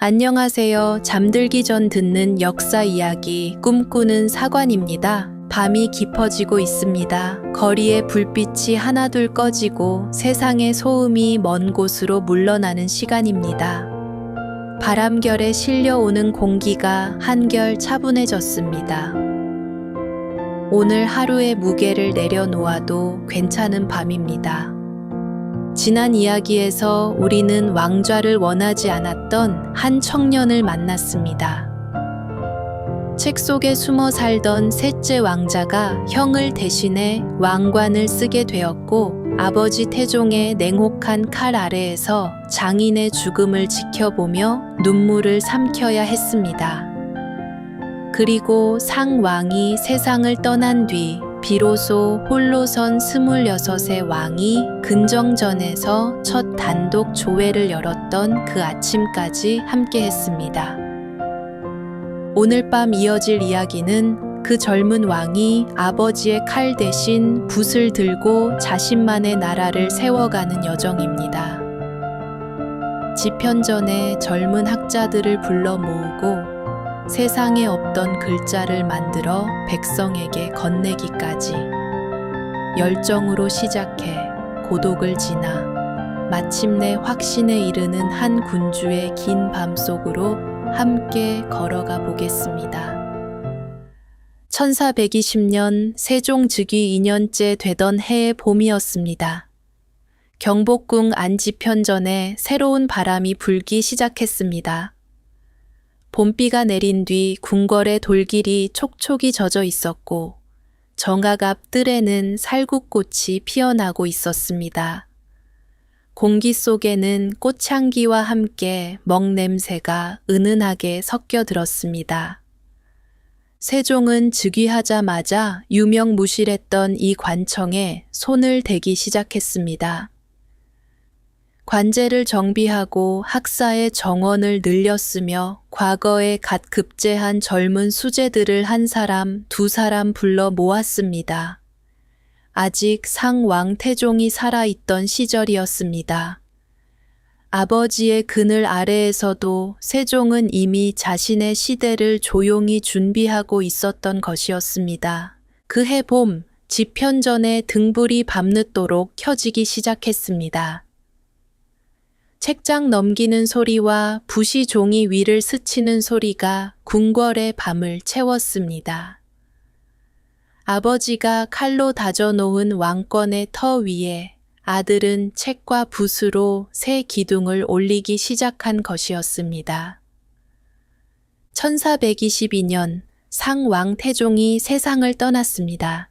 안녕하세요. 잠들기 전 듣는 역사 이야기 꿈꾸는 사관입니다. 밤이 깊어지고 있습니다. 거리에 불빛이 하나둘 꺼지고 세상의 소음이 먼 곳으로 물러나는 시간입니다. 바람결에 실려오는 공기가 한결 차분해졌습니다. 오늘 하루의 무게를 내려놓아도 괜찮은 밤입니다. 지난 이야기에서 우리는 왕좌를 원하지 않았던 한 청년을 만났습니다. 책 속에 숨어 살던 셋째 왕자가 형을 대신해 왕관을 쓰게 되었고, 아버지 태종의 냉혹한 칼 아래에서 장인의 죽음을 지켜보며 눈물을 삼켜야 했습니다. 그리고 상왕이 세상을 떠난 뒤 비로소 홀로 선 26의 왕이 근정전에서 첫 단독 조회를 열었던 그 아침까지 함께했습니다. 오늘 밤 이어질 이야기는 그 젊은 왕이 아버지의 칼 대신 붓을 들고 자신만의 나라를 세워가는 여정입니다. 집현전에 젊은 학자들을 불러 모으고 세상에 없던 글자를 만들어 백성에게 건네기까지, 열정으로 시작해 고독을 지나 마침내 확신에 이르는 한 군주의 긴 밤 속으로 함께 걸어가 보겠습니다. 1420년 세종 즉위 2년째 되던 해의 봄이었습니다. 경복궁 안집현전에 새로운 바람이 불기 시작했습니다. 봄비가 내린 뒤 궁궐의 돌길이 촉촉이 젖어 있었고 정각 앞 뜰에는 살구꽃이 피어나고 있었습니다. 공기 속에는 꽃향기와 함께 먹냄새가 은은하게 섞여 들었습니다. 세종은 즉위하자마자 유명무실했던 이 관청에 손을 대기 시작했습니다. 관제를 정비하고 학사의 정원을 늘렸으며 과거에 갓 급제한 젊은 수재들을 한 사람, 두 사람 불러 모았습니다. 아직 상왕 태종이 살아있던 시절이었습니다. 아버지의 그늘 아래에서도 세종은 이미 자신의 시대를 조용히 준비하고 있었던 것이었습니다. 그해 봄, 집현전의 등불이 밤늦도록 켜지기 시작했습니다. 책장 넘기는 소리와 붓이 종이 위를 스치는 소리가 궁궐의 밤을 채웠습니다. 아버지가 칼로 다져놓은 왕권의 터 위에 아들은 책과 붓으로 새 기둥을 올리기 시작한 것이었습니다. 1422년 상왕 태종이 세상을 떠났습니다.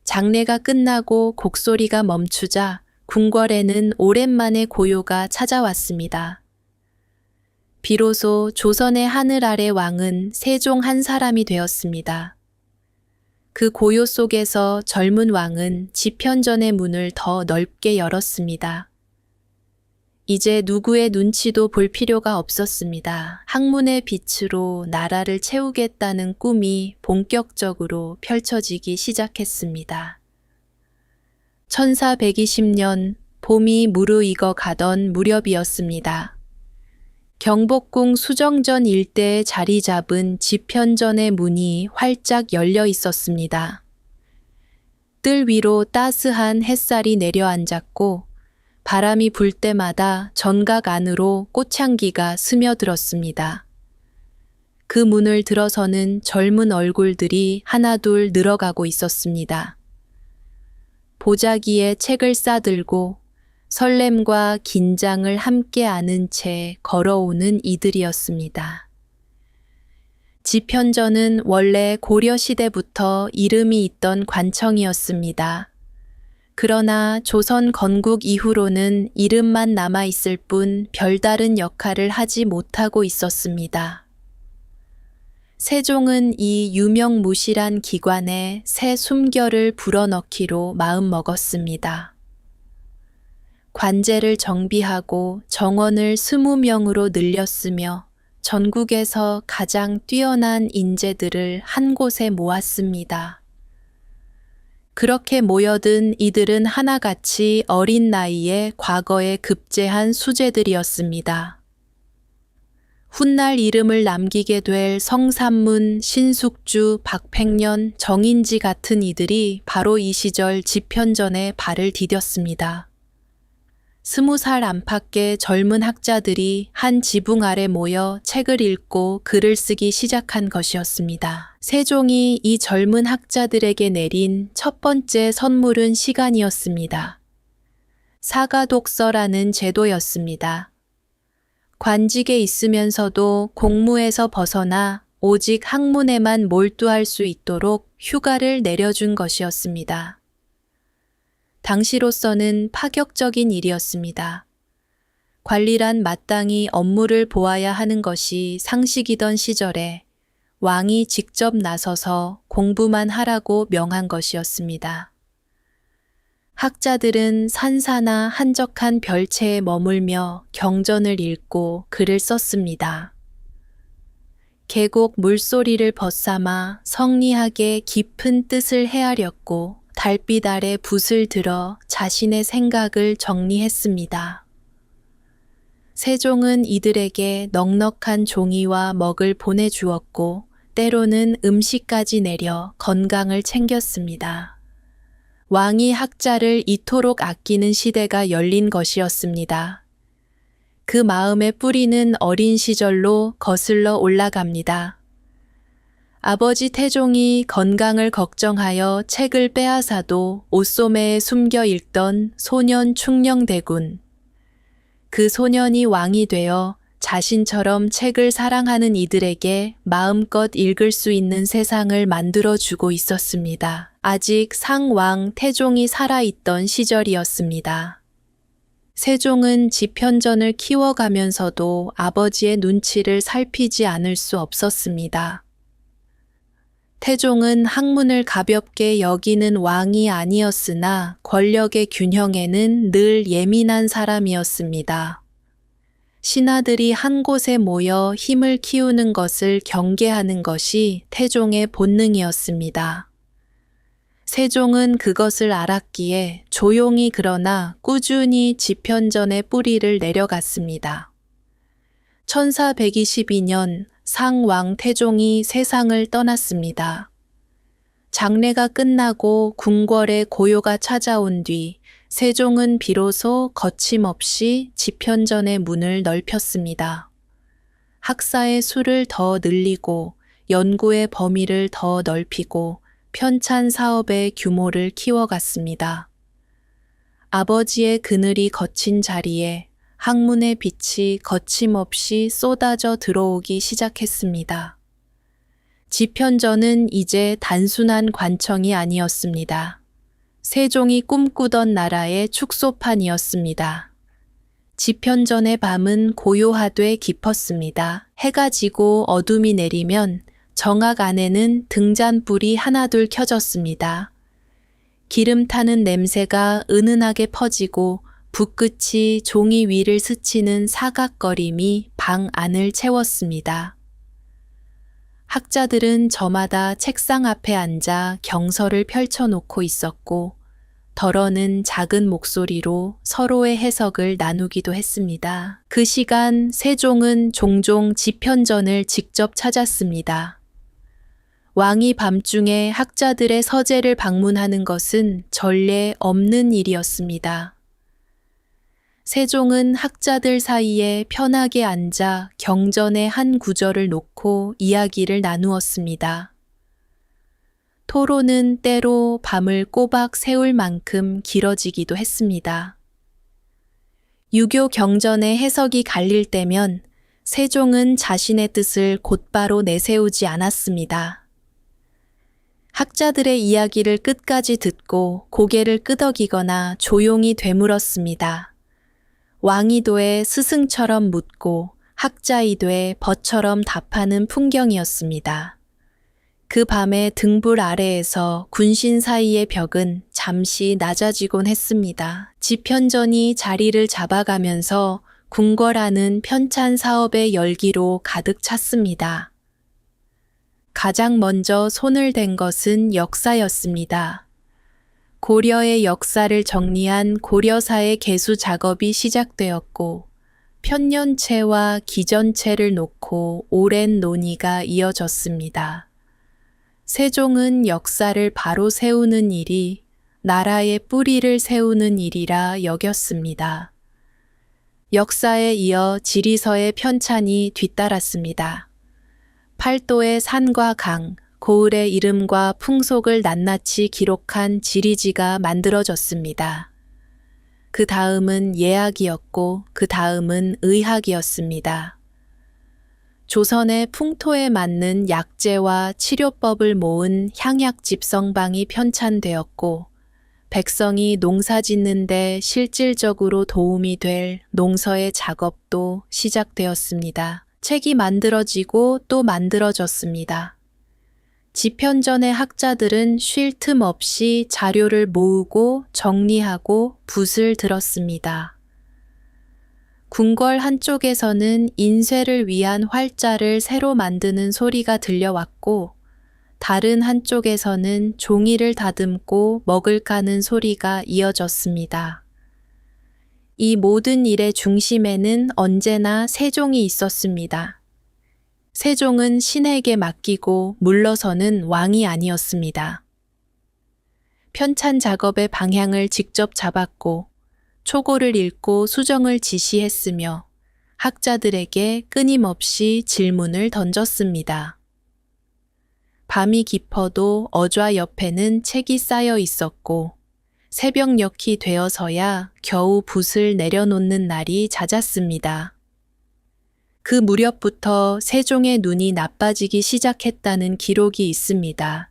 장례가 끝나고 곡소리가 멈추자 궁궐에는 오랜만에 고요가 찾아왔습니다. 비로소 조선의 하늘 아래 왕은 세종 한 사람이 되었습니다. 그 고요 속에서 젊은 왕은 집현전의 문을 더 넓게 열었습니다. 이제 누구의 눈치도 볼 필요가 없었습니다. 학문의 빛으로 나라를 채우겠다는 꿈이 본격적으로 펼쳐지기 시작했습니다. 1420년 봄이 무르익어 가던 무렵이었습니다. 경복궁 수정전 일대에 자리 잡은 집현전의 문이 활짝 열려 있었습니다. 뜰 위로 따스한 햇살이 내려앉았고 바람이 불 때마다 전각 안으로 꽃향기가 스며들었습니다. 그 문을 들어서는 젊은 얼굴들이 하나둘 늘어가고 있었습니다. 보자기에 책을 싸들고 설렘과 긴장을 함께 아는 채 걸어오는 이들이었습니다. 집현전은 원래 고려시대부터 이름이 있던 관청이었습니다. 그러나 조선 건국 이후로는 이름만 남아있을 뿐 별다른 역할을 하지 못하고 있었습니다. 세종은 이 유명무실한 기관에 새 숨결을 불어넣기로 마음먹었습니다. 관제를 정비하고 정원을 20명으로 늘렸으며 전국에서 가장 뛰어난 인재들을 한 곳에 모았습니다. 그렇게 모여든 이들은 하나같이 어린 나이에 과거에 급제한 수재들이었습니다. 훗날 이름을 남기게 될 성삼문, 신숙주, 박팽년, 정인지 같은 이들이 바로 이 시절 집현전에 발을 디뎠습니다. 20살 안팎의 젊은 학자들이 한 지붕 아래 모여 책을 읽고 글을 쓰기 시작한 것이었습니다. 세종이 이 젊은 학자들에게 내린 첫 번째 선물은 시간이었습니다. 사가독서라는 제도였습니다. 관직에 있으면서도 공무에서 벗어나 오직 학문에만 몰두할 수 있도록 휴가를 내려준 것이었습니다. 당시로서는 파격적인 일이었습니다. 관리란 마땅히 업무를 보아야 하는 것이 상식이던 시절에 왕이 직접 나서서 공부만 하라고 명한 것이었습니다. 학자들은 산사나 한적한 별채에 머물며 경전을 읽고 글을 썼습니다. 계곡 물소리를 벗삼아 성리하게 깊은 뜻을 헤아렸고 달빛 아래 붓을 들어 자신의 생각을 정리했습니다. 세종은 이들에게 넉넉한 종이와 먹을 보내주었고 때로는 음식까지 내려 건강을 챙겼습니다. 왕이 학자를 이토록 아끼는 시대가 열린 것이었습니다. 그 마음의 뿌리는 어린 시절로 거슬러 올라갑니다. 아버지 태종이 건강을 걱정하여 책을 빼앗아도 옷소매에 숨겨 읽던 소년 충녕대군. 그 소년이 왕이 되어 자신처럼 책을 사랑하는 이들에게 마음껏 읽을 수 있는 세상을 만들어주고 있었습니다. 아직 상왕 태종이 살아있던 시절이었습니다. 세종은 집현전을 키워가면서도 아버지의 눈치를 살피지 않을 수 없었습니다. 태종은 학문을 가볍게 여기는 왕이 아니었으나 권력의 균형에는 늘 예민한 사람이었습니다. 신하들이 한 곳에 모여 힘을 키우는 것을 경계하는 것이 태종의 본능이었습니다. 세종은 그것을 알았기에 조용히 그러나 꾸준히 집현전의 뿌리를 내려갔습니다. 1422년 상왕 태종이 세상을 떠났습니다. 장례가 끝나고 궁궐에 고요가 찾아온 뒤 세종은 비로소 거침없이 집현전의 문을 넓혔습니다. 학사의 수를 더 늘리고 연구의 범위를 더 넓히고 편찬 사업의 규모를 키워갔습니다. 아버지의 그늘이 거친 자리에 학문의 빛이 거침없이 쏟아져 들어오기 시작했습니다. 집현전은 이제 단순한 관청이 아니었습니다. 세종이 꿈꾸던 나라의 축소판이었습니다. 집현전의 밤은 고요하되 깊었습니다. 해가 지고 어둠이 내리면 정악 안에는 등잔불이 하나둘 켜졌습니다. 기름 타는 냄새가 은은하게 퍼지고 붓끝이 종이 위를 스치는 사각거림이 방 안을 채웠습니다. 학자들은 저마다 책상 앞에 앉아 경서를 펼쳐놓고 있었고 덜어는 작은 목소리로 서로의 해석을 나누기도 했습니다. 그 시간 세종은 종종 집현전을 직접 찾았습니다. 왕이 밤중에 학자들의 서재를 방문하는 것은 전례 없는 일이었습니다. 세종은 학자들 사이에 편하게 앉아 경전의 한 구절을 놓고 이야기를 나누었습니다. 토론은 때로 밤을 꼬박 새울 만큼 길어지기도 했습니다. 유교 경전의 해석이 갈릴 때면 세종은 자신의 뜻을 곧바로 내세우지 않았습니다. 학자들의 이야기를 끝까지 듣고 고개를 끄덕이거나 조용히 되물었습니다. 왕이 돼 스승처럼 묻고 학자이 돼 벗처럼 답하는 풍경이었습니다. 그 밤에 등불 아래에서 군신 사이의 벽은 잠시 낮아지곤 했습니다. 집현전이 자리를 잡아가면서 궁궐 안은 편찬 사업의 열기로 가득 찼습니다. 가장 먼저 손을 댄 것은 역사였습니다. 고려의 역사를 정리한 고려사의 개수 작업이 시작되었고 편년체와 기전체를 놓고 오랜 논의가 이어졌습니다. 세종은 역사를 바로 세우는 일이 나라의 뿌리를 세우는 일이라 여겼습니다. 역사에 이어 지리서의 편찬이 뒤따랐습니다. 팔도의 산과 강, 고을의 이름과 풍속을 낱낱이 기록한 지리지가 만들어졌습니다. 그 다음은 예학이었고 그 다음은 의학이었습니다. 조선의 풍토에 맞는 약재와 치료법을 모은 향약집성방이 편찬되었고 백성이 농사 짓는데 실질적으로 도움이 될 농서의 작업도 시작되었습니다. 책이 만들어지고 또 만들어졌습니다. 집현전의 학자들은 쉴 틈 없이 자료를 모으고 정리하고 붓을 들었습니다. 궁궐 한쪽에서는 인쇄를 위한 활자를 새로 만드는 소리가 들려왔고 다른 한쪽에서는 종이를 다듬고 먹을 까는 소리가 이어졌습니다. 이 모든 일의 중심에는 언제나 세종이 있었습니다. 세종은 신에게 맡기고 물러서는 왕이 아니었습니다. 편찬 작업의 방향을 직접 잡았고 초고를 읽고 수정을 지시했으며 학자들에게 끊임없이 질문을 던졌습니다. 밤이 깊어도 어좌 옆에는 책이 쌓여 있었고 새벽녘이 되어서야 겨우 붓을 내려놓는 날이 잦았습니다. 그 무렵부터 세종의 눈이 나빠지기 시작했다는 기록이 있습니다.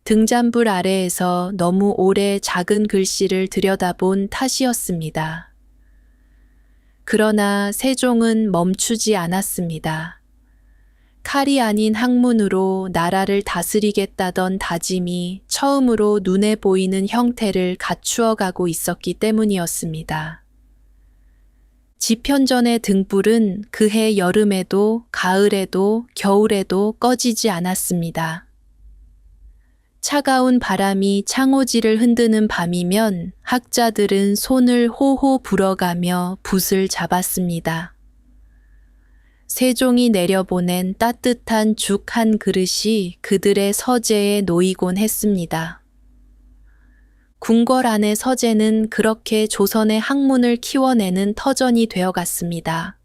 등잔불 아래에서 너무 오래 작은 글씨를 들여다본 탓이었습니다. 그러나 세종은 멈추지 않았습니다. 칼이 아닌 학문으로 나라를 다스리겠다던 다짐이 처음으로 눈에 보이는 형태를 갖추어 가고 있었기 때문이었습니다. 집현전의 등불은 그해 여름에도 가을에도 겨울에도 꺼지지 않았습니다. 차가운 바람이 창호지를 흔드는 밤이면 학자들은 손을 호호 불어가며 붓을 잡았습니다. 세종이 내려보낸 따뜻한 죽 한 그릇이 그들의 서재에 놓이곤 했습니다. 궁궐 안의 서재는 그렇게 조선의 학문을 키워내는 터전이 되어갔습니다.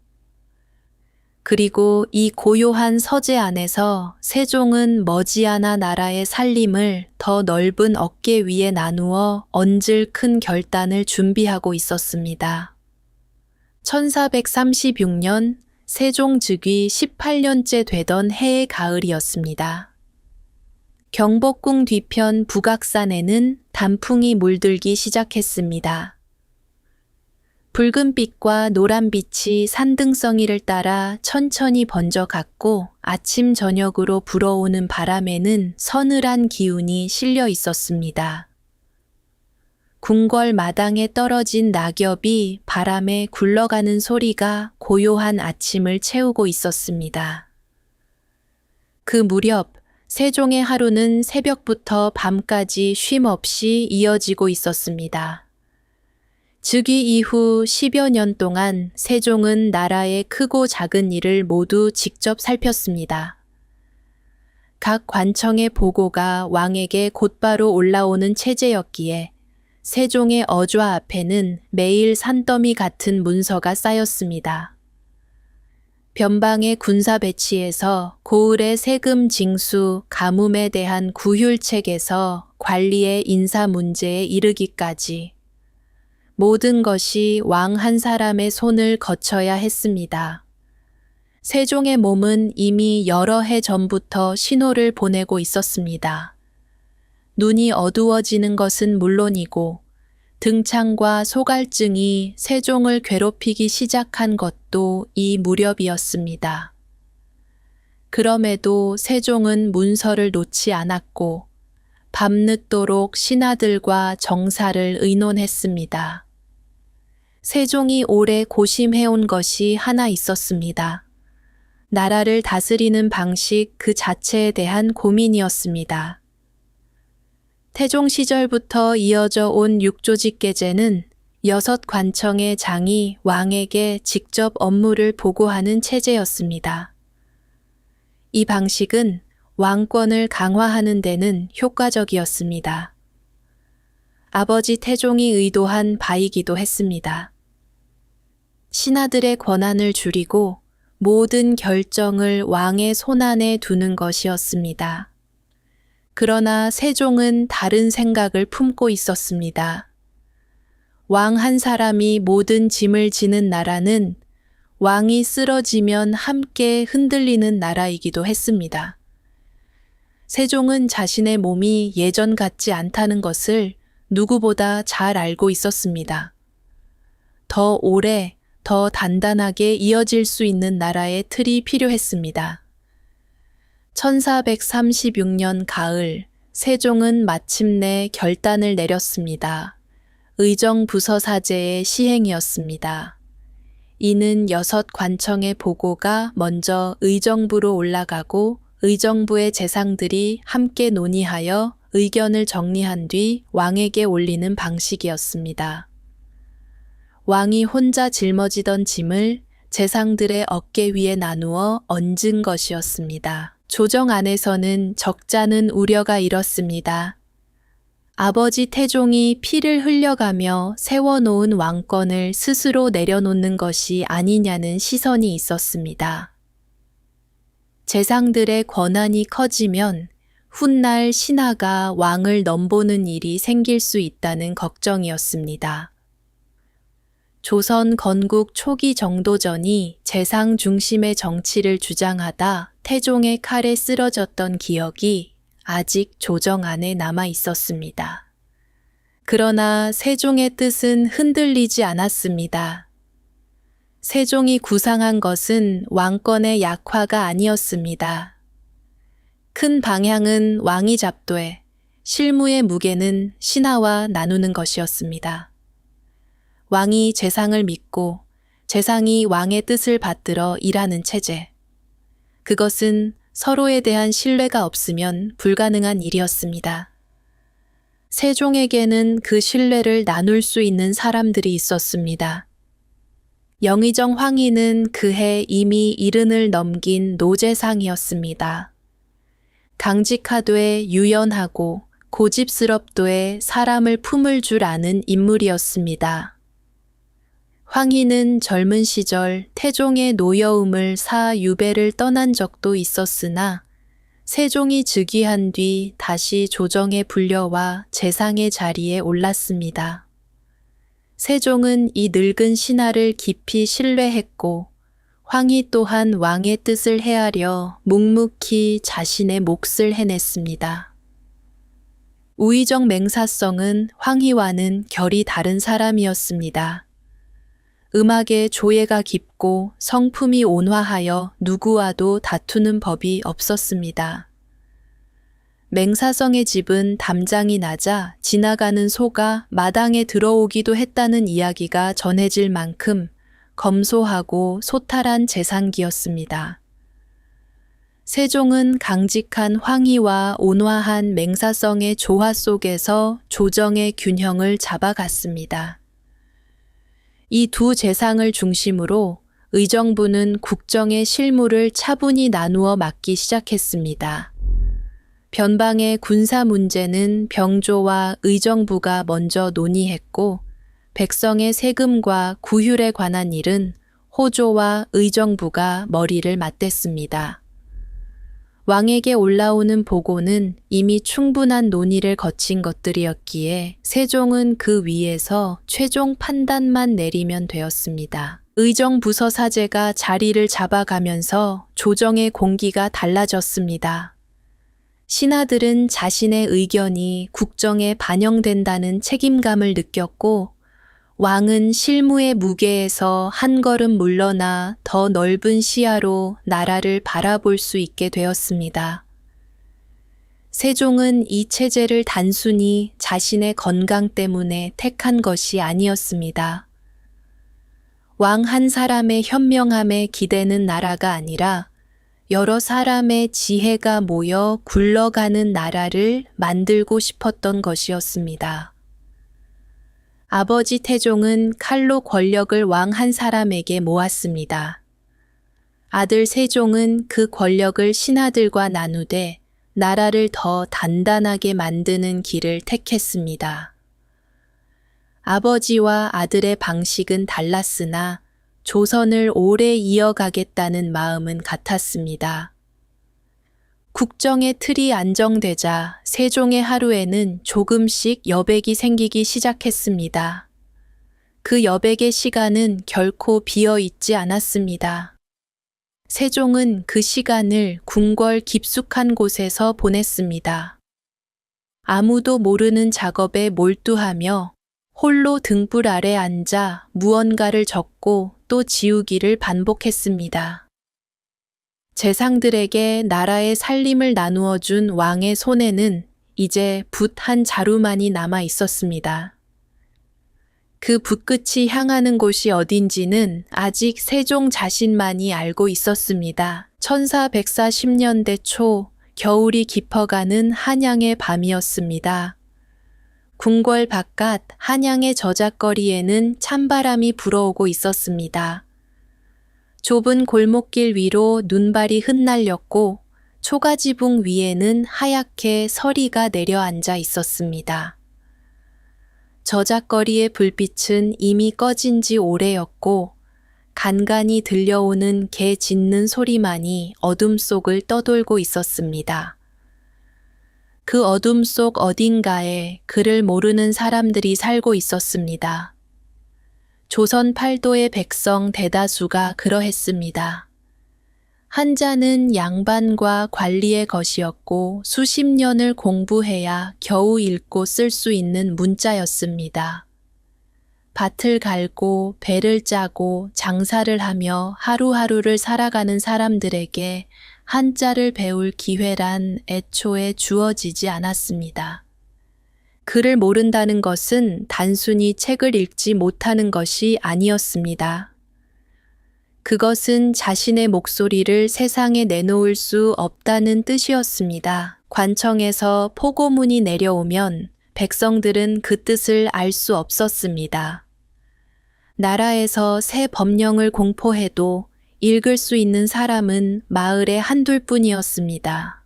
그리고 이 고요한 서재 안에서 세종은 머지않아 나라의 살림을 더 넓은 어깨 위에 나누어 얹을 큰 결단을 준비하고 있었습니다. 1436년 세종 즉위 18년째 되던 해의 가을이었습니다. 경복궁 뒤편 북악산에는 단풍이 물들기 시작했습니다. 붉은빛과 노란빛이 산등성이를 따라 천천히 번져갔고 아침 저녁으로 불어오는 바람에는 서늘한 기운이 실려 있었습니다. 궁궐 마당에 떨어진 낙엽이 바람에 굴러가는 소리가 고요한 아침을 채우고 있었습니다. 그 무렵 세종의 하루는 새벽부터 밤까지 쉼 없이 이어지고 있었습니다. 즉위 이후 10여 년 동안 세종은 나라의 크고 작은 일을 모두 직접 살폈습니다. 각 관청의 보고가 왕에게 곧바로 올라오는 체제였기에 세종의 어좌 앞에는 매일 산더미 같은 문서가 쌓였습니다. 변방의 군사 배치에서 고을의 세금 징수, 가뭄에 대한 구휼책에서 관리의 인사 문제에 이르기까지 모든 것이 왕 한 사람의 손을 거쳐야 했습니다. 세종의 몸은 이미 여러 해 전부터 신호를 보내고 있었습니다. 눈이 어두워지는 것은 물론이고 등창과 소갈증이 세종을 괴롭히기 시작한 것도 이 무렵이었습니다. 그럼에도 세종은 문서를 놓지 않았고 밤늦도록 신하들과 정사를 의논했습니다. 세종이 오래 고심해온 것이 하나 있었습니다. 나라를 다스리는 방식 그 자체에 대한 고민이었습니다. 태종 시절부터 이어져 온 육조직계제는 6 관청의 장이 왕에게 직접 업무를 보고하는 체제였습니다. 이 방식은 왕권을 강화하는 데는 효과적이었습니다. 아버지 태종이 의도한 바이기도 했습니다. 신하들의 권한을 줄이고 모든 결정을 왕의 손안에 두는 것이었습니다. 그러나 세종은 다른 생각을 품고 있었습니다. 왕 한 사람이 모든 짐을 지는 나라는 왕이 쓰러지면 함께 흔들리는 나라이기도 했습니다. 세종은 자신의 몸이 예전 같지 않다는 것을 누구보다 잘 알고 있었습니다. 더 오래, 더 단단하게 이어질 수 있는 나라의 틀이 필요했습니다. 1436년 가을, 세종은 마침내 결단을 내렸습니다. 의정부서사제의 시행이었습니다. 이는 6 관청의 보고가 먼저 의정부로 올라가고 의정부의 재상들이 함께 논의하여 의견을 정리한 뒤 왕에게 올리는 방식이었습니다. 왕이 혼자 짊어지던 짐을 재상들의 어깨 위에 나누어 얹은 것이었습니다. 조정 안에서는 적잖은 우려가 일었습니다. 아버지 태종이 피를 흘려가며 세워놓은 왕권을 스스로 내려놓는 것이 아니냐는 시선이 있었습니다. 재상들의 권한이 커지면 훗날 신하가 왕을 넘보는 일이 생길 수 있다는 걱정이었습니다. 조선 건국 초기 정도 전이 재상 중심의 정치를 주장하다 태종의 칼에 쓰러졌던 기억이 아직 조정 안에 남아 있었습니다. 그러나 세종의 뜻은 흔들리지 않았습니다. 세종이 구상한 것은 왕권의 약화가 아니었습니다. 큰 방향은 왕이 잡되 실무의 무게는 신하와 나누는 것이었습니다. 왕이 재상을 믿고 재상이 왕의 뜻을 받들어 일하는 체제. 그것은 서로에 대한 신뢰가 없으면 불가능한 일이었습니다. 세종에게는 그 신뢰를 나눌 수 있는 사람들이 있었습니다. 영의정 황희는 그해 이미 70을 넘긴 노재상이었습니다. 강직하되 유연하고 고집스럽도에 사람을 품을 줄 아는 인물이었습니다. 황희는 젊은 시절 태종의 노여움을 사 유배를 떠난 적도 있었으나 세종이 즉위한 뒤 다시 조정에 불려와 재상의 자리에 올랐습니다. 세종은 이 늙은 신하를 깊이 신뢰했고 황희 또한 왕의 뜻을 헤아려 묵묵히 자신의 몫을 해냈습니다. 우의정 맹사성은 황희와는 결이 다른 사람이었습니다. 음악의 조예가 깊고 성품이 온화하여 누구와도 다투는 법이 없었습니다. 맹사성의 집은 담장이 낮아 지나가는 소가 마당에 들어오기도 했다는 이야기가 전해질 만큼 검소하고 소탈한 재상기였습니다. 세종은 강직한 황희와 온화한 맹사성의 조화 속에서 조정의 균형을 잡아갔습니다. 이 두 재상을 중심으로 의정부는 국정의 실무를 차분히 나누어 맡기 시작했습니다. 변방의 군사 문제는 병조와 의정부가 먼저 논의했고 백성의 세금과 구휼에 관한 일은 호조와 의정부가 머리를 맞댔습니다. 왕에게 올라오는 보고는 이미 충분한 논의를 거친 것들이었기에 세종은 그 위에서 최종 판단만 내리면 되었습니다. 의정부서사제가 자리를 잡아가면서 조정의 공기가 달라졌습니다. 신하들은 자신의 의견이 국정에 반영된다는 책임감을 느꼈고 왕은 실무의 무게에서 한 걸음 물러나 더 넓은 시야로 나라를 바라볼 수 있게 되었습니다. 세종은 이 체제를 단순히 자신의 건강 때문에 택한 것이 아니었습니다. 왕 한 사람의 현명함에 기대는 나라가 아니라 여러 사람의 지혜가 모여 굴러가는 나라를 만들고 싶었던 것이었습니다. 아버지 태종은 칼로 권력을 왕 한 사람에게 모았습니다. 아들 세종은 그 권력을 신하들과 나누되 나라를 더 단단하게 만드는 길을 택했습니다. 아버지와 아들의 방식은 달랐으나 조선을 오래 이어가겠다는 마음은 같았습니다. 국정의 틀이 안정되자 세종의 하루에는 조금씩 여백이 생기기 시작했습니다. 그 여백의 시간은 결코 비어 있지 않았습니다. 세종은 그 시간을 궁궐 깊숙한 곳에서 보냈습니다. 아무도 모르는 작업에 몰두하며 홀로 등불 아래 앉아 무언가를 적고 또 지우기를 반복했습니다. 재상들에게 나라의 살림을 나누어 준 왕의 손에는 이제 붓 한 자루만이 남아 있었습니다. 그 붓끝이 향하는 곳이 어딘지는 아직 세종 자신만이 알고 있었습니다. 1440년대 초 겨울이 깊어가는 한양의 밤이었습니다. 궁궐 바깥 한양의 저작거리에는 찬바람이 불어오고 있었습니다. 좁은 골목길 위로 눈발이 흩날렸고 초가지붕 위에는 하얗게 서리가 내려앉아 있었습니다. 저작거리의 불빛은 이미 꺼진 지 오래였고 간간이 들려오는 개 짖는 소리만이 어둠 속을 떠돌고 있었습니다. 그 어둠 속 어딘가에 그를 모르는 사람들이 살고 있었습니다. 조선 팔도의 백성 대다수가 그러했습니다. 한자는 양반과 관리의 것이었고 수십 년을 공부해야 겨우 읽고 쓸 수 있는 문자였습니다. 밭을 갈고 배를 짜고 장사를 하며 하루하루를 살아가는 사람들에게 한자를 배울 기회란 애초에 주어지지 않았습니다. 글을 모른다는 것은 단순히 책을 읽지 못하는 것이 아니었습니다. 그것은 자신의 목소리를 세상에 내놓을 수 없다는 뜻이었습니다. 관청에서 포고문이 내려오면 백성들은 그 뜻을 알 수 없었습니다. 나라에서 새 법령을 공포해도 읽을 수 있는 사람은 마을에 한둘뿐이었습니다.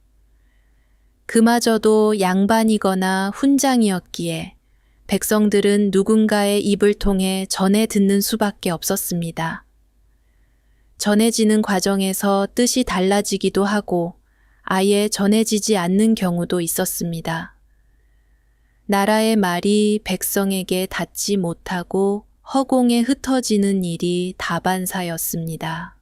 그마저도 양반이거나 훈장이었기에 백성들은 누군가의 입을 통해 전해 듣는 수밖에 없었습니다. 전해지는 과정에서 뜻이 달라지기도 하고 아예 전해지지 않는 경우도 있었습니다. 나라의 말이 백성에게 닿지 못하고 허공에 흩어지는 일이 다반사였습니다.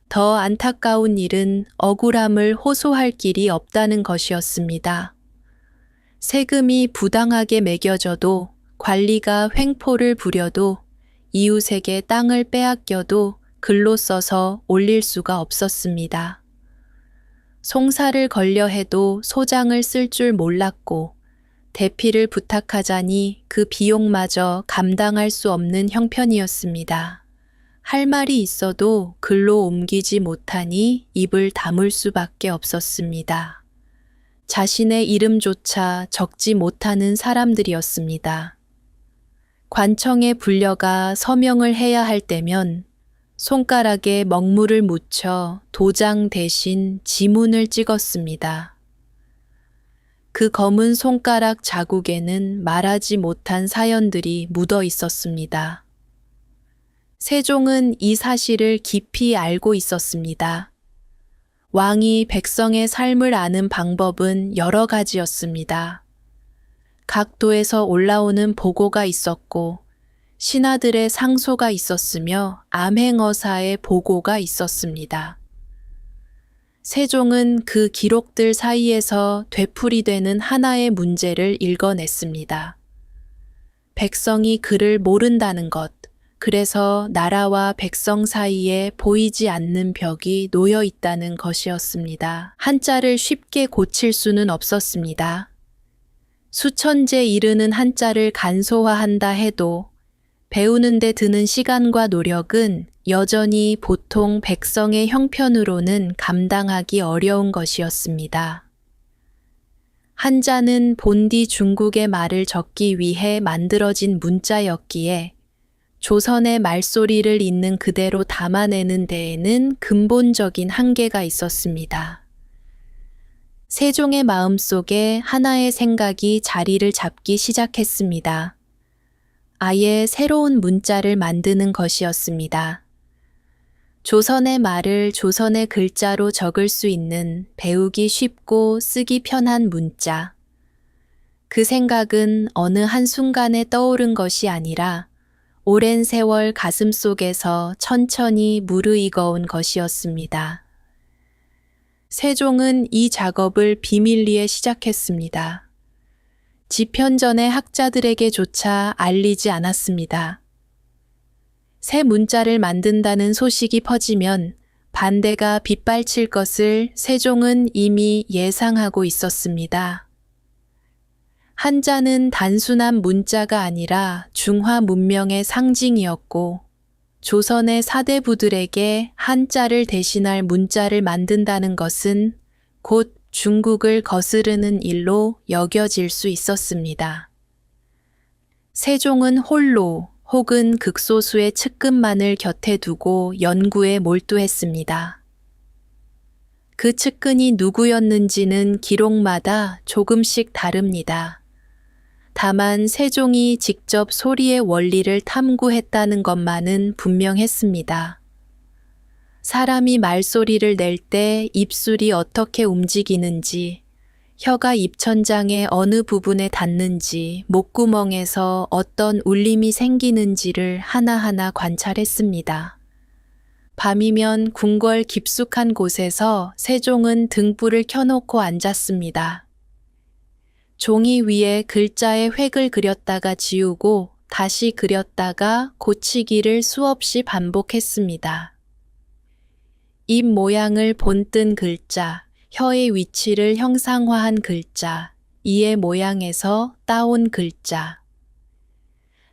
더 안타까운 일은 억울함을 호소할 길이 없다는 것이었습니다. 세금이 부당하게 매겨져도 관리가 횡포를 부려도 이웃에게 땅을 빼앗겨도 글로 써서 올릴 수가 없었습니다. 송사를 걸려 해도 소장을 쓸 줄 몰랐고 대피를 부탁하자니 그 비용마저 감당할 수 없는 형편이었습니다. 할 말이 있어도 글로 옮기지 못하니 입을 다물 수밖에 없었습니다. 자신의 이름조차 적지 못하는 사람들이었습니다. 관청에 불려가 서명을 해야 할 때면 손가락에 먹물을 묻혀 도장 대신 지문을 찍었습니다. 그 검은 손가락 자국에는 말하지 못한 사연들이 묻어 있었습니다. 세종은 이 사실을 깊이 알고 있었습니다. 왕이 백성의 삶을 아는 방법은 여러 가지였습니다. 각 도에서 올라오는 보고가 있었고 신하들의 상소가 있었으며 암행어사의 보고가 있었습니다. 세종은 그 기록들 사이에서 되풀이되는 하나의 문제를 읽어냈습니다. 백성이 그를 모른다는 것, 그래서 나라와 백성 사이에 보이지 않는 벽이 놓여 있다는 것이었습니다. 한자를 쉽게 고칠 수는 없었습니다. 수천제 이르는 한자를 간소화한다 해도 배우는 데 드는 시간과 노력은 여전히 보통 백성의 형편으로는 감당하기 어려운 것이었습니다. 한자는 본디 중국의 말을 적기 위해 만들어진 문자였기에 조선의 말소리를 있는 그대로 담아내는 데에는 근본적인 한계가 있었습니다. 세종의 마음속에 하나의 생각이 자리를 잡기 시작했습니다. 아예 새로운 문자를 만드는 것이었습니다. 조선의 말을 조선의 글자로 적을 수 있는 배우기 쉽고 쓰기 편한 문자. 그 생각은 어느 한순간에 떠오른 것이 아니라 오랜 세월 가슴속에서 천천히 무르익어온 것이었습니다. 세종은 이 작업을 비밀리에 시작했습니다. 집현전의 학자들에게조차 알리지 않았습니다. 새 문자를 만든다는 소식이 퍼지면 반대가 빗발칠 것을 세종은 이미 예상하고 있었습니다. 한자는 단순한 문자가 아니라 중화 문명의 상징이었고 조선의 사대부들에게 한자를 대신할 문자를 만든다는 것은 곧 중국을 거스르는 일로 여겨질 수 있었습니다. 세종은 홀로 혹은 극소수의 측근만을 곁에 두고 연구에 몰두했습니다. 그 측근이 누구였는지는 기록마다 조금씩 다릅니다. 다만 세종이 직접 소리의 원리를 탐구했다는 것만은 분명했습니다. 사람이 말소리를 낼 때 입술이 어떻게 움직이는지, 혀가 입천장의 어느 부분에 닿는지, 목구멍에서 어떤 울림이 생기는지를 하나하나 관찰했습니다. 밤이면 궁궐 깊숙한 곳에서 세종은 등불을 켜놓고 앉았습니다. 종이 위에 글자의 획을 그렸다가 지우고 다시 그렸다가 고치기를 수없이 반복했습니다. 입 모양을 본뜬 글자, 혀의 위치를 형상화한 글자, 이의 모양에서 따온 글자.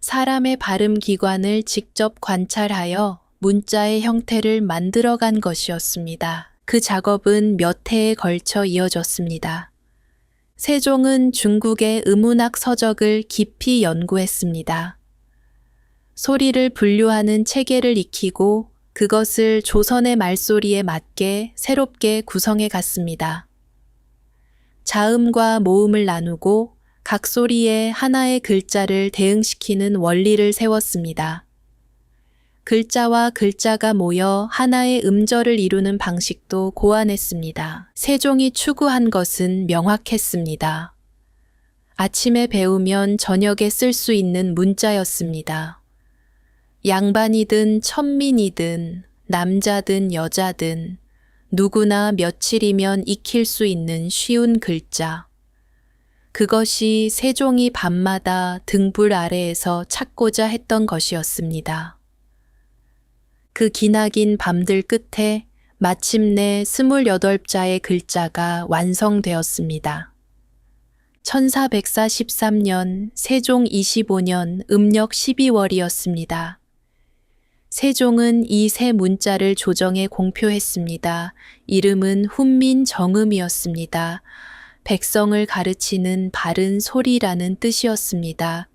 사람의 발음 기관을 직접 관찰하여 문자의 형태를 만들어간 것이었습니다. 그 작업은 몇 해에 걸쳐 이어졌습니다. 세종은 중국의 음운학 서적을 깊이 연구했습니다. 소리를 분류하는 체계를 익히고 그것을 조선의 말소리에 맞게 새롭게 구성해 갔습니다. 자음과 모음을 나누고 각 소리에 하나의 글자를 대응시키는 원리를 세웠습니다. 글자와 글자가 모여 하나의 음절을 이루는 방식도 고안했습니다. 세종이 추구한 것은 명확했습니다. 아침에 배우면 저녁에 쓸 수 있는 문자였습니다. 양반이든 천민이든 남자든 여자든 누구나 며칠이면 익힐 수 있는 쉬운 글자. 그것이 세종이 밤마다 등불 아래에서 찾고자 했던 것이었습니다. 그 기나긴 밤들 끝에 마침내 28자의 글자가 완성되었습니다. 1443년 세종 25년 음력 12월이었습니다. 세종은 이 새 문자를 조정해 공표했습니다. 이름은 훈민정음이었습니다. 백성을 가르치는 바른 소리라는 뜻이었습니다.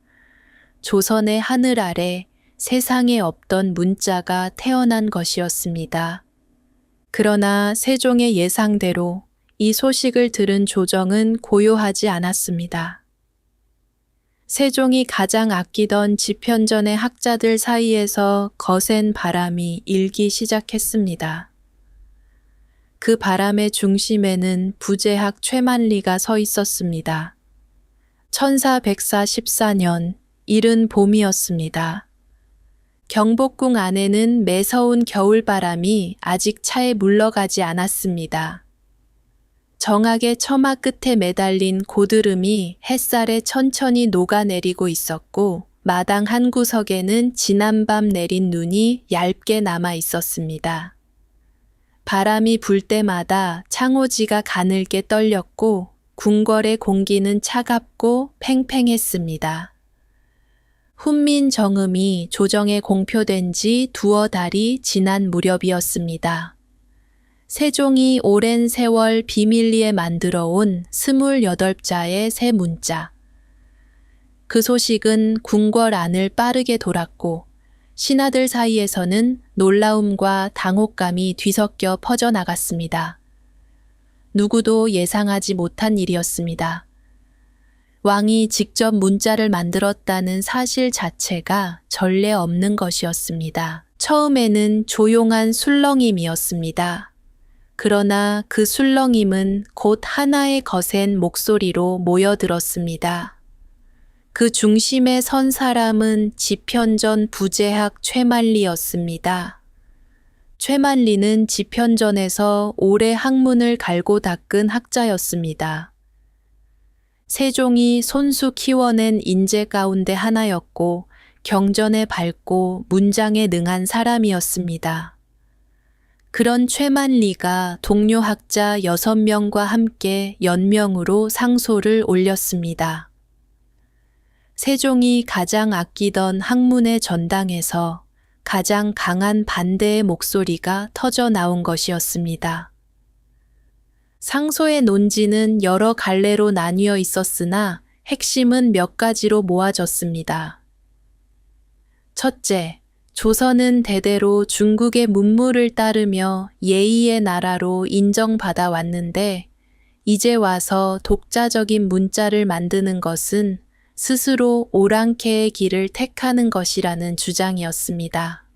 조선의 하늘 아래 세상에 없던 문자가 태어난 것이었습니다. 그러나 세종의 예상대로 이 소식을 들은 조정은 고요하지 않았습니다. 세종이 가장 아끼던 집현전의 학자들 사이에서 거센 바람이 일기 시작했습니다. 그 바람의 중심에는 부재학 최만리가 서 있었습니다. 1414년 이른 봄이었습니다. 경복궁 안에는 매서운 겨울바람이 아직 차에 물러가지 않았습니다. 정학의 처마 끝에 매달린 고드름이 햇살에 천천히 녹아내리고 있었고 마당 한 구석에는 지난밤 내린 눈이 얇게 남아 있었습니다. 바람이 불 때마다 창호지가 가늘게 떨렸고 궁궐의 공기는 차갑고 팽팽했습니다. 훈민정음이 조정에 공표된 지 두어 달이 지난 무렵이었습니다. 세종이 오랜 세월 비밀리에 만들어 온 28자의 새 문자. 그 소식은 궁궐 안을 빠르게 돌았고 신하들 사이에서는 놀라움과 당혹감이 뒤섞여 퍼져나갔습니다. 누구도 예상하지 못한 일이었습니다. 왕이 직접 문자를 만들었다는 사실 자체가 전례 없는 것이었습니다. 처음에는 조용한 술렁임이었습니다. 그러나 그 술렁임은 곧 하나의 거센 목소리로 모여들었습니다. 그 중심에 선 사람은 지편전 부제학 최만리였습니다. 최만리는 지편전에서 오래 학문을 갈고 닦은 학자였습니다. 세종이 손수 키워낸 인재 가운데 하나였고 경전에 밝고 문장에 능한 사람이었습니다. 그런 최만리가 동료 학자 6명과 함께 연명으로 상소를 올렸습니다. 세종이 가장 아끼던 학문의 전당에서 가장 강한 반대의 목소리가 터져 나온 것이었습니다. 상소의 논지는 여러 갈래로 나뉘어 있었으나 핵심은 몇 가지로 모아졌습니다. 첫째, 조선은 대대로 중국의 문물을 따르며 예의의 나라로 인정받아 왔는데 이제 와서 독자적인 문자를 만드는 것은 스스로 오랑캐의 길을 택하는 것이라는 주장이었습니다.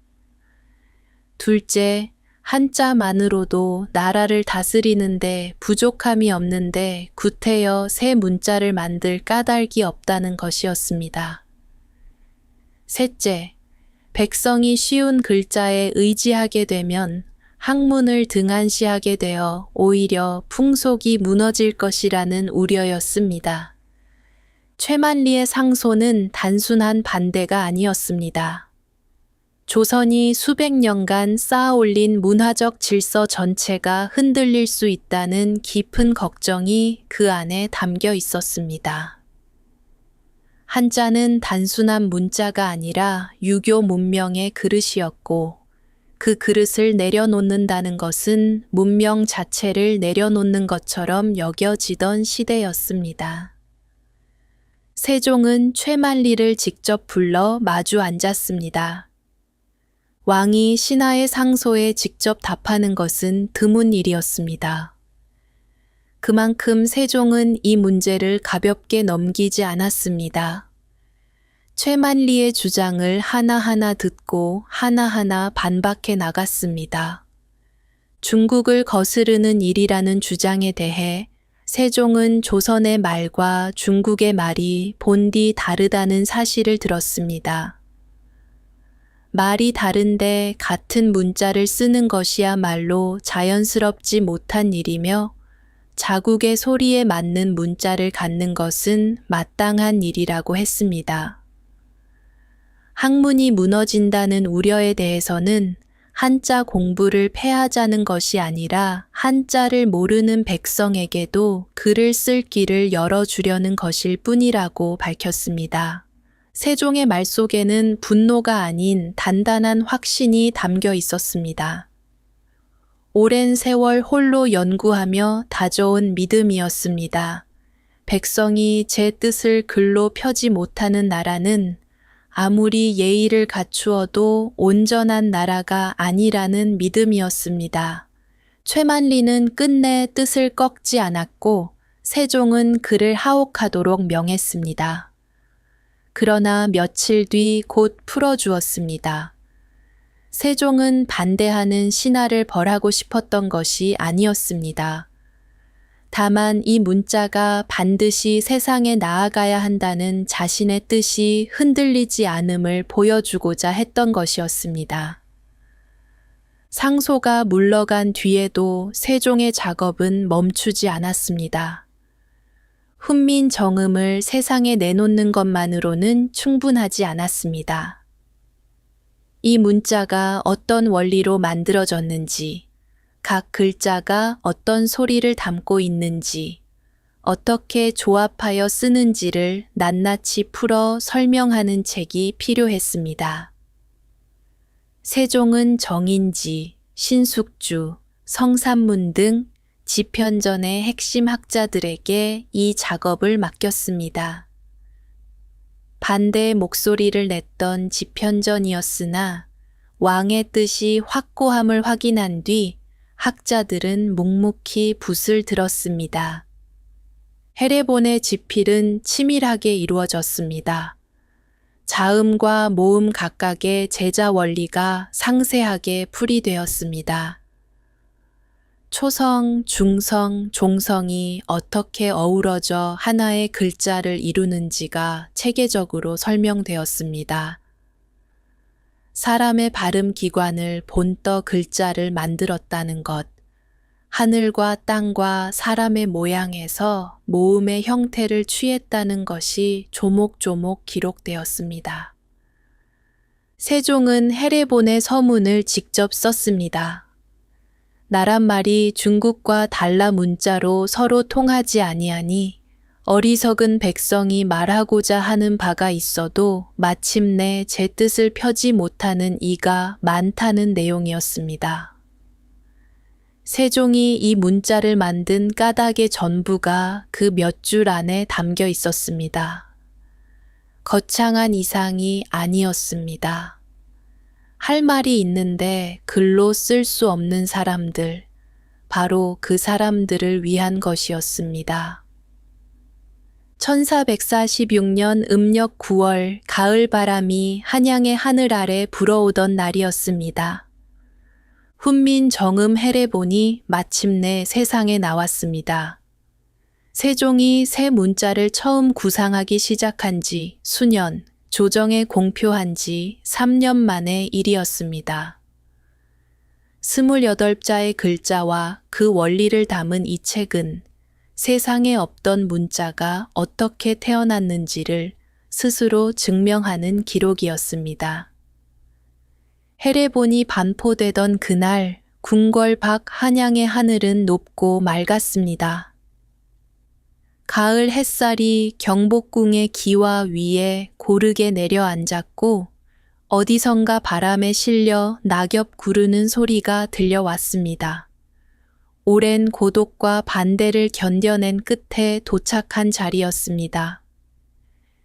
둘째, 한자만으로도 나라를 다스리는데 부족함이 없는데 구태여 새 문자를 만들 까닭이 없다는 것이었습니다. 셋째, 백성이 쉬운 글자에 의지하게 되면 학문을 등한시하게 되어 오히려 풍속이 무너질 것이라는 우려였습니다. 최만리의 상소는 단순한 반대가 아니었습니다. 조선이 수백 년간 쌓아올린 문화적 질서 전체가 흔들릴 수 있다는 깊은 걱정이 그 안에 담겨 있었습니다. 한자는 단순한 문자가 아니라 유교 문명의 그릇이었고 그 그릇을 내려놓는다는 것은 문명 자체를 내려놓는 것처럼 여겨지던 시대였습니다. 세종은 최만리를 직접 불러 마주 앉았습니다. 왕이 신하의 상소에 직접 답하는 것은 드문 일이었습니다. 그만큼 세종은 이 문제를 가볍게 넘기지 않았습니다. 최만리의 주장을 하나하나 듣고 하나하나 반박해 나갔습니다. 중국을 거스르는 일이라는 주장에 대해 세종은 조선의 말과 중국의 말이 본디 다르다는 사실을 들었습니다. 말이 다른데 같은 문자를 쓰는 것이야말로 자연스럽지 못한 일이며 자국의 소리에 맞는 문자를 갖는 것은 마땅한 일이라고 했습니다. 학문이 무너진다는 우려에 대해서는 한자 공부를 폐하자는 것이 아니라 한자를 모르는 백성에게도 글을 쓸 길을 열어주려는 것일 뿐이라고 밝혔습니다. 세종의 말 속에는 분노가 아닌 단단한 확신이 담겨 있었습니다. 오랜 세월 홀로 연구하며 다져온 믿음이었습니다. 백성이 제 뜻을 글로 펴지 못하는 나라는 아무리 예의를 갖추어도 온전한 나라가 아니라는 믿음이었습니다. 최만리는 끝내 뜻을 꺾지 않았고 세종은 그를 하옥하도록 명했습니다. 그러나 며칠 뒤 곧 풀어주었습니다. 세종은 반대하는 신하를 벌하고 싶었던 것이 아니었습니다. 다만 이 문자가 반드시 세상에 나아가야 한다는 자신의 뜻이 흔들리지 않음을 보여주고자 했던 것이었습니다. 상소가 물러간 뒤에도 세종의 작업은 멈추지 않았습니다. 훈민정음을 세상에 내놓는 것만으로는 충분하지 않았습니다. 이 문자가 어떤 원리로 만들어졌는지, 각 글자가 어떤 소리를 담고 있는지, 어떻게 조합하여 쓰는지를 낱낱이 풀어 설명하는 책이 필요했습니다. 세종은 정인지, 신숙주, 성산문 등 집현전의 핵심 학자들에게 이 작업을 맡겼습니다. 반대의 목소리를 냈던 집현전이었으나 왕의 뜻이 확고함을 확인한 뒤 학자들은 묵묵히 붓을 들었습니다. 헤레본의 집필은 치밀하게 이루어졌습니다. 자음과 모음 각각의 제자 원리가 상세하게 풀이되었습니다. 초성, 중성, 종성이 어떻게 어우러져 하나의 글자를 이루는지가 체계적으로 설명되었습니다. 사람의 발음 기관을 본떠 글자를 만들었다는 것, 하늘과 땅과 사람의 모양에서 모음의 형태를 취했다는 것이 조목조목 기록되었습니다. 세종은 헤레본의 서문을 직접 썼습니다. 나란말이 중국과 달라 문자로 서로 통하지 아니하니 어리석은 백성이 말하고자 하는 바가 있어도 마침내 제 뜻을 펴지 못하는 이가 많다는 내용이었습니다. 세종이 이 문자를 만든 까닭의 전부가 그 몇 줄 안에 담겨 있었습니다. 거창한 이상이 아니었습니다. 할 말이 있는데 글로 쓸 수 없는 사람들, 바로 그 사람들을 위한 것이었습니다. 1446년 음력 9월 가을 바람이 한양의 하늘 아래 불어오던 날이었습니다. 훈민 정음 헤레본이 마침내 세상에 나왔습니다. 세종이 새 문자를 처음 구상하기 시작한 지 수년, 조정에 공표한 지 3년 만의 일이었습니다. 28자의 글자와 그 원리를 담은 이 책은 세상에 없던 문자가 어떻게 태어났는지를 스스로 증명하는 기록이었습니다. 헤레본이 반포되던 그날 궁궐 밖 한양의 하늘은 높고 맑았습니다. 가을 햇살이 경복궁의 기와 위에 고르게 내려앉았고 어디선가 바람에 실려 낙엽 구르는 소리가 들려왔습니다. 오랜 고독과 반대를 견뎌낸 끝에 도착한 자리였습니다.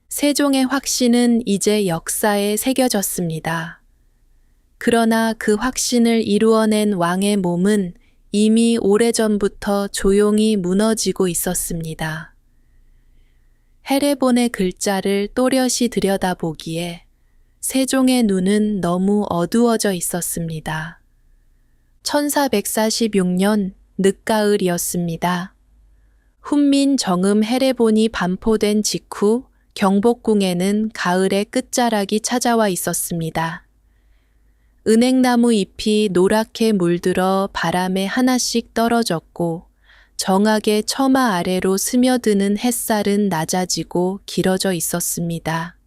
세종의 확신은 이제 역사에 새겨졌습니다. 그러나 그 확신을 이루어낸 왕의 몸은 이미 오래전부터 조용히 무너지고 있었습니다. 헤레본의 글자를 또렷이 들여다보기에 세종의 눈은 너무 어두워져 있었습니다. 1446년 늦가을이었습니다. 훈민 정음 헤레본이 반포된 직후 경복궁에는 가을의 끝자락이 찾아와 있었습니다. 은행나무 잎이 노랗게 물들어 바람에 하나씩 떨어졌고 정하게 처마 아래로 스며드는 햇살은 낮아지고 길어져 있었습니다.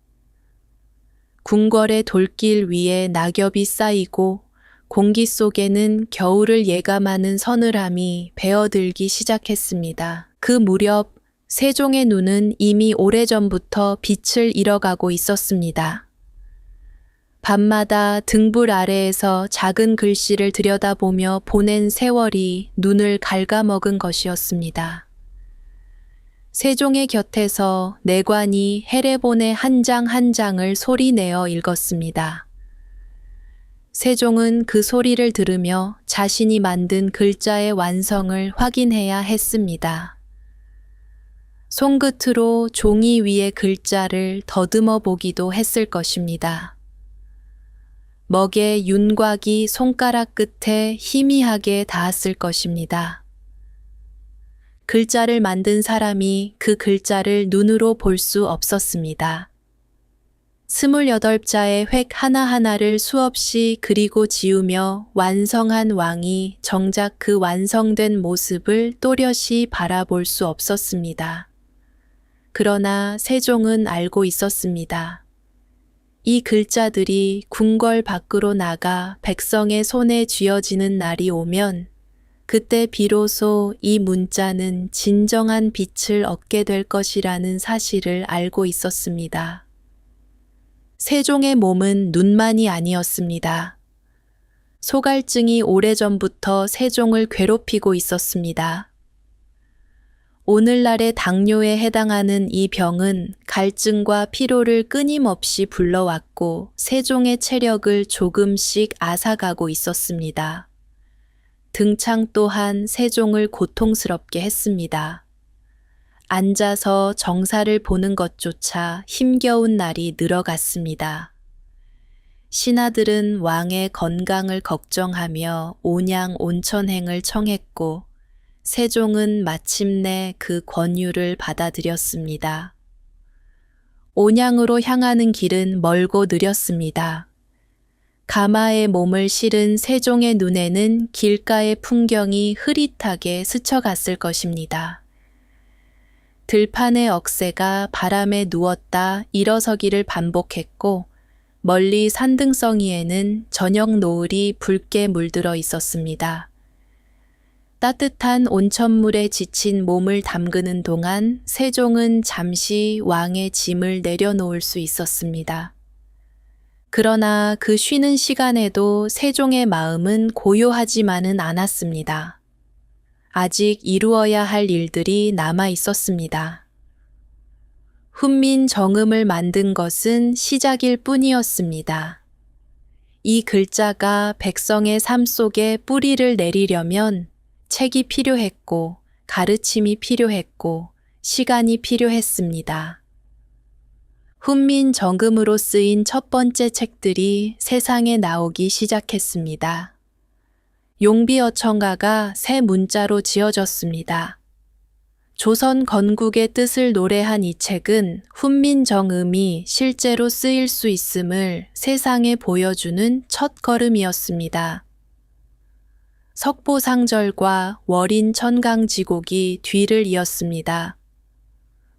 궁궐의 돌길 위에 낙엽이 쌓이고 공기 속에는 겨울을 예감하는 서늘함이 배어들기 시작했습니다. 그 무렵 세종의 눈은 이미 오래전부터 빛을 잃어가고 있었습니다. 밤마다 등불 아래에서 작은 글씨를 들여다보며 보낸 세월이 눈을 갉아먹은 것이었습니다. 세종의 곁에서 내관이 헤레본의 한 장 한 장을 소리내어 읽었습니다. 세종은 그 소리를 들으며 자신이 만든 글자의 완성을 확인해야 했습니다. 손끝으로 종이 위의 글자를 더듬어 보기도 했을 것입니다. 먹의 윤곽이 손가락 끝에 희미하게 닿았을 것입니다. 글자를 만든 사람이 그 글자를 눈으로 볼 수 없었습니다. 28자의 획 하나하나를 수없이 그리고 지우며 완성한 왕이 정작 그 완성된 모습을 또렷이 바라볼 수 없었습니다. 그러나 세종은 알고 있었습니다. 이 글자들이 궁궐 밖으로 나가 백성의 손에 쥐어지는 날이 오면 그때 비로소 이 문자는 진정한 빛을 얻게 될 것이라는 사실을 알고 있었습니다. 세종의 몸은 눈만이 아니었습니다. 소갈증이 오래전부터 세종을 괴롭히고 있었습니다. 오늘날의 당뇨에 해당하는 이 병은 갈증과 피로를 끊임없이 불러왔고 세종의 체력을 조금씩 앗아가고 있었습니다. 등창 또한 세종을 고통스럽게 했습니다. 앉아서 정사를 보는 것조차 힘겨운 날이 늘어갔습니다. 신하들은 왕의 건강을 걱정하며 온양 온천행을 청했고 세종은 마침내 그 권유를 받아들였습니다. 온양으로 향하는 길은 멀고 느렸습니다. 가마에 몸을 실은 세종의 눈에는 길가의 풍경이 흐릿하게 스쳐갔을 것입니다. 들판의 억새가 바람에 누웠다 일어서기를 반복했고 멀리 산등성이에는 저녁 노을이 붉게 물들어 있었습니다. 따뜻한 온천물에 지친 몸을 담그는 동안 세종은 잠시 왕의 짐을 내려놓을 수 있었습니다. 그러나 그 쉬는 시간에도 세종의 마음은 고요하지만은 않았습니다. 아직 이루어야 할 일들이 남아 있었습니다. 훈민 정음을 만든 것은 시작일 뿐이었습니다. 이 글자가 백성의 삶 속에 뿌리를 내리려면 책이 필요했고 가르침이 필요했고 시간이 필요했습니다. 훈민 정음으로 쓰인 첫 번째 책들이 세상에 나오기 시작했습니다. 용비어천가가 새 문자로 지어졌습니다. 조선 건국의 뜻을 노래한 이 책은 훈민 정음이 실제로 쓰일 수 있음을 세상에 보여주는 첫 걸음이었습니다. 석보상절과 월인 천강지곡이 뒤를 이었습니다.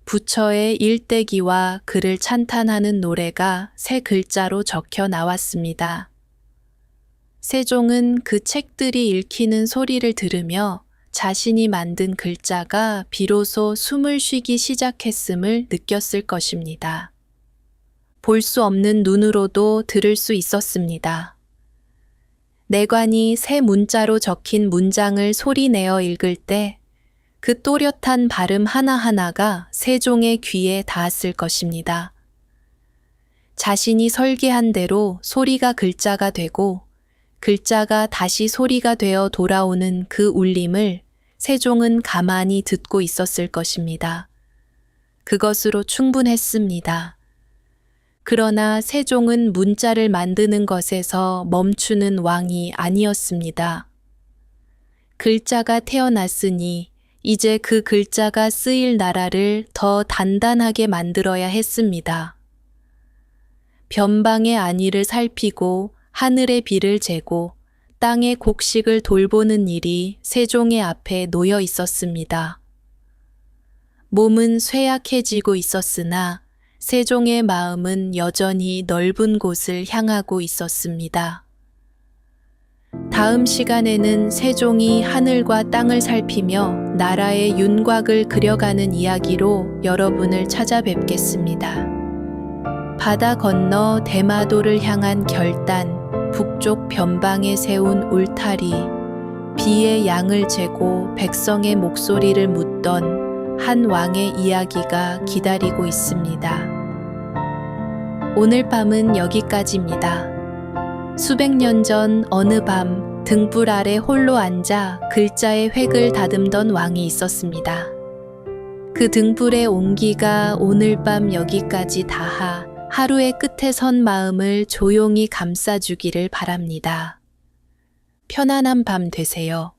부처의 일대기와 그를 찬탄하는 노래가 새 글자로 적혀 나왔습니다. 세종은 그 책들이 읽히는 소리를 들으며 자신이 만든 글자가 비로소 숨을 쉬기 시작했음을 느꼈을 것입니다. 볼 수 없는 눈으로도 들을 수 있었습니다. 내관이 새 문자로 적힌 문장을 소리내어 읽을 때 그 또렷한 발음 하나하나가 세종의 귀에 닿았을 것입니다. 자신이 설계한 대로 소리가 글자가 되고 글자가 다시 소리가 되어 돌아오는 그 울림을 세종은 가만히 듣고 있었을 것입니다. 그것으로 충분했습니다. 그러나 세종은 문자를 만드는 것에서 멈추는 왕이 아니었습니다. 글자가 태어났으니 이제 그 글자가 쓰일 나라를 더 단단하게 만들어야 했습니다. 변방의 안위를 살피고 하늘의 비를 재고 땅의 곡식을 돌보는 일이 세종의 앞에 놓여 있었습니다. 몸은 쇠약해지고 있었으나 세종의 마음은 여전히 넓은 곳을 향하고 있었습니다. 다음 시간에는 세종이 하늘과 땅을 살피며 나라의 윤곽을 그려가는 이야기로 여러분을 찾아뵙겠습니다. 바다 건너 대마도를 향한 결단, 북쪽 변방에 세운 울타리, 비의 양을 재고 백성의 목소리를 묻던 한 왕의 이야기가 기다리고 있습니다. 오늘 밤은 여기까지입니다. 수백 년 전 어느 밤 등불 아래 홀로 앉아 글자의 획을 다듬던 왕이 있었습니다. 그 등불의 온기가 오늘 밤 여기까지 닿아 하루의 끝에 선 마음을 조용히 감싸주기를 바랍니다. 편안한 밤 되세요.